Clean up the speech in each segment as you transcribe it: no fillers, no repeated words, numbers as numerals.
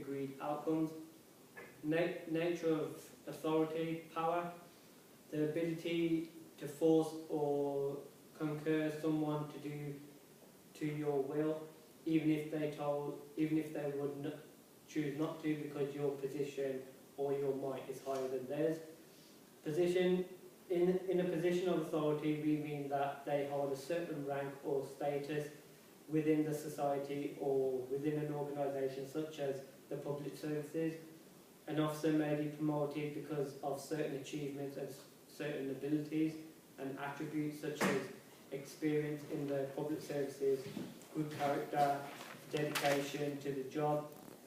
agreed outcomes. Nature of authority, power, the ability to force or concur someone to do to your will, even if they would not choose not to because your position or your might is higher than theirs. Position in a position of authority, we mean that they hold a certain rank or status within the society or within an organisation, such as the public services. An officer may be promoted because of certain achievements and certain abilities and attributes such as experience in the public services, good character, dedication to the job.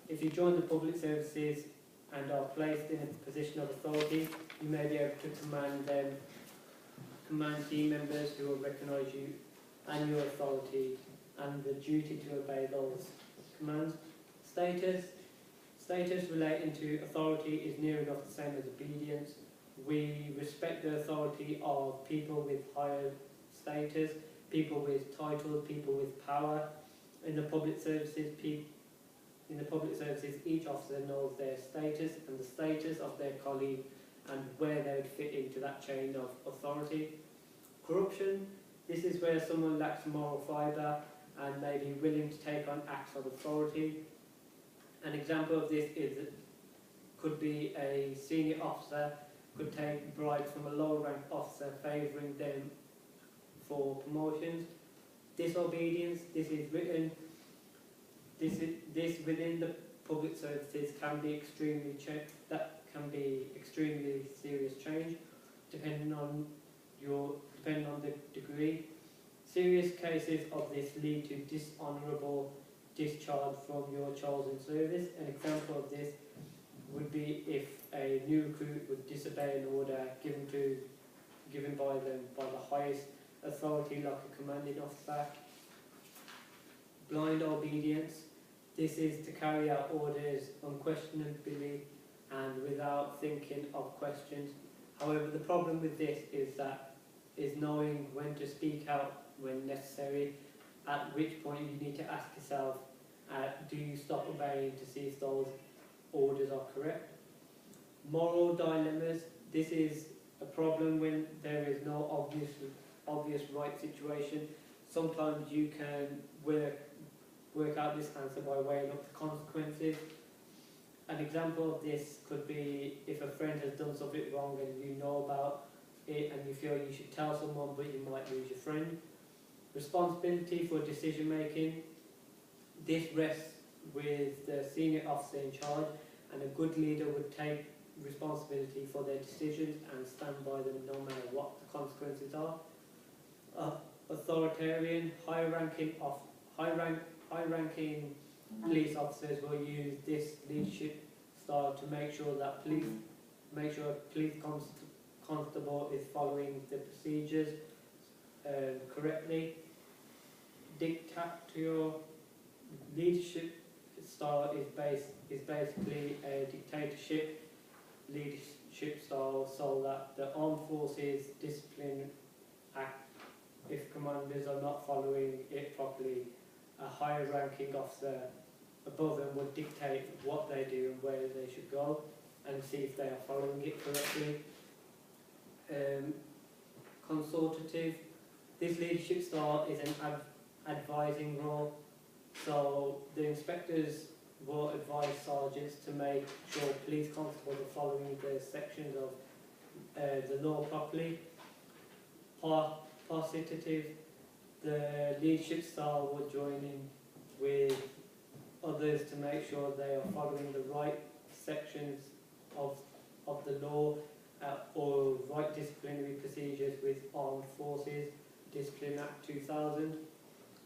If you join the public services and are placed in a position of authority, you may be able to command team members who will recognise you and your authority and the duty to obey those commands. Status relating to authority is near enough the same as obedience. We respect the authority of people with higher status, people with titles, people with power. In the public services, each officer knows their status and the status of their colleague and where they would fit into that chain of authority. Corruption, this is where someone lacks moral fibre and may be willing to take on acts of authority. An example of this could be a senior officer could take bribes from a lower ranked officer favouring them for promotions. Disobedience, this within the public services can be extremely serious change depending on the degree. Serious cases of this lead to dishonourable discharge from your chosen service. An example of this would be if a new recruit would disobey an order given by the highest authority, like a commanding officer. Blind obedience. This is to carry out orders unquestionably and without thinking of questions. However, the problem with this is knowing when to speak out when necessary, at which point you need to ask yourself, do you stop obeying to see if those orders are correct? Moral dilemmas. This is a problem when there is no obvious right situation. Sometimes you can work out this answer by weighing up the consequences. An example of this could be if a friend has done something wrong and you know about it and you feel you should tell someone but you might lose your friend. Responsibility for decision making. This rests with the senior officer in charge, and a good leader would take responsibility for their decisions and stand by them no matter what the consequences are. Authoritarian, high-ranking police officers will use this leadership style to make sure that police constable is following the procedures correctly. Dictatorial leadership style is basically a dictatorship leadership style, so that the armed forces discipline act if commanders are not following it properly. A higher ranking officer above them would dictate what they do and where they should go and see if they are following it correctly. Consultative. This leadership style is an advising role, so the inspectors will advise sergeants to make sure police constables are following the sections of the law properly. Participative. The leadership style will join in with others to make sure they are following the right sections of the law or right disciplinary procedures with Armed Forces Discipline Act 2000.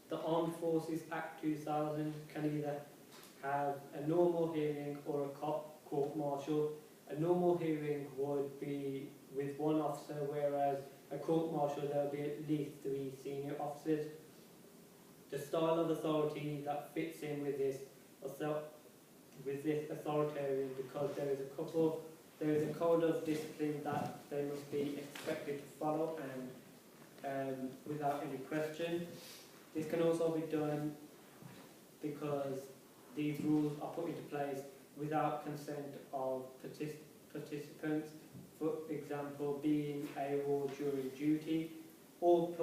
The Armed Forces Act 2000 can either have a normal hearing or a court-martial. A normal hearing would be with one officer, whereas a court-martial there will be at least 3 senior officers. The style of authority that fits in with this authoritarian, because there is a code of discipline that they must be expected to follow and without any question. This can also be done because these rules are put into place without consent of participants, for example, being AWOL during duty. All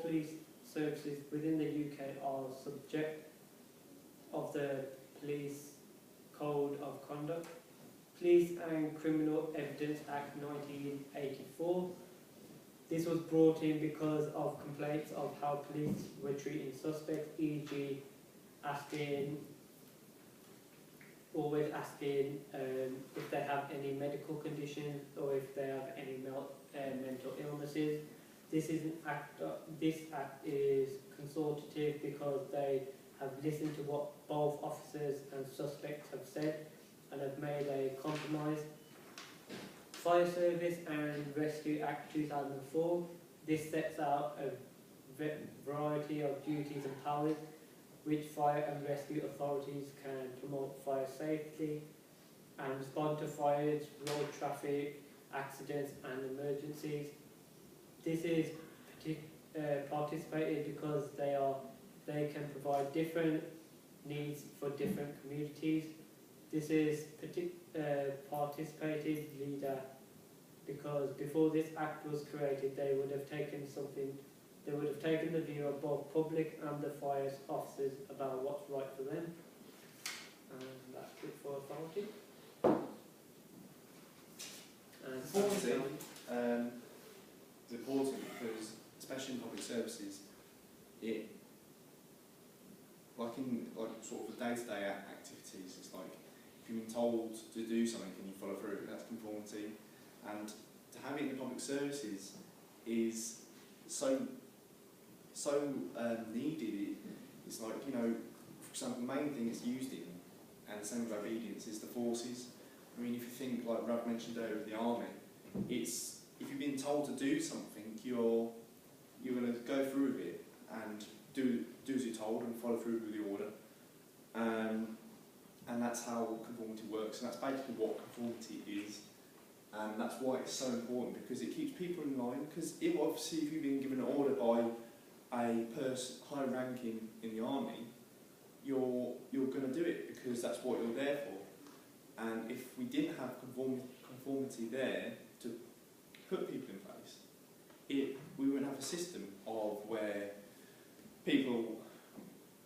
police services within the UK are subject of the Police Code of Conduct. Police and Criminal Evidence Act 1984. This was brought in because of complaints of how police were treating suspects, e.g. always asking if they have any medical conditions or if they have any mental illnesses. This act is consultative because they have listened to what both officers and suspects have said and have made a compromise. Fire Service and Rescue Act 2004. This sets out a variety of duties and powers which fire and rescue authorities can promote fire safety and respond to fires, road traffic, accidents and emergencies. This is participated because they can provide different needs for different communities. This is participated leader because before this act was created, they would have taken the view of both public and the fire officers about what's right for them. And that's it for authority. Authority is important because, especially in public services, it like sort of the day-to-day activities, it's like if you've been told to do something and you follow through, that's conformity. And to have it in the public services is so needed. It's like, you know, for example, the main thing it's used in, and the same with obedience, is the forces. I mean, if you think, like Rav mentioned earlier, the army, it's if you've been told to do something, you're going to go through with it and do as you're told and follow through with the order. And that's how conformity works, and that's basically what conformity is. And that's why it's so important, because it keeps people in line. Because if you've been given an order by a person high ranking in the army, you're going to do it because that's what you're there for. And if we didn't have conformity there to put people in place, we wouldn't have a system of where people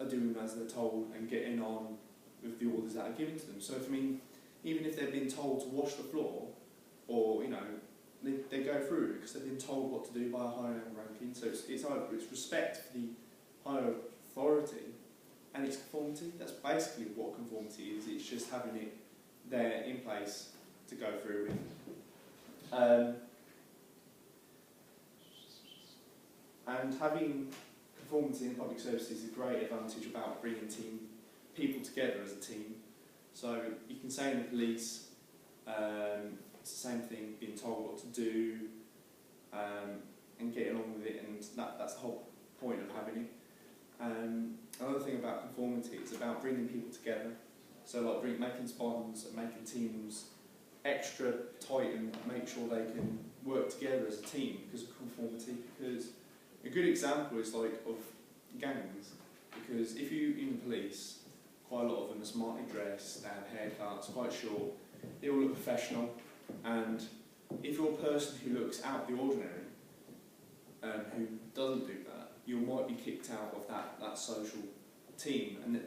are doing as they're told and getting on with the orders that are given to them. So even if they've been told to wash the floor, or they go through it because they've been told what to do by a higher ranking. So it's respect for the higher authority, and it's conformity. That's basically what conformity is. It's just having it there in place to go through with. And having conformity in public services is a great advantage about bringing people together as a team. So you can say in the police, it's the same thing, being told what to do and getting on with it, and that's the whole point of having it. Another thing about conformity, it's about bringing people together. So like making bonds and making teams extra tight and make sure they can work together as a team because of conformity. Because a good example is like of gangs, because if you in the police, quite a lot of them are smartly dressed, they have haircuts, quite short, they all look professional, and if you're a person who looks out of the ordinary, who doesn't do that, you might be kicked out of that social team, and it's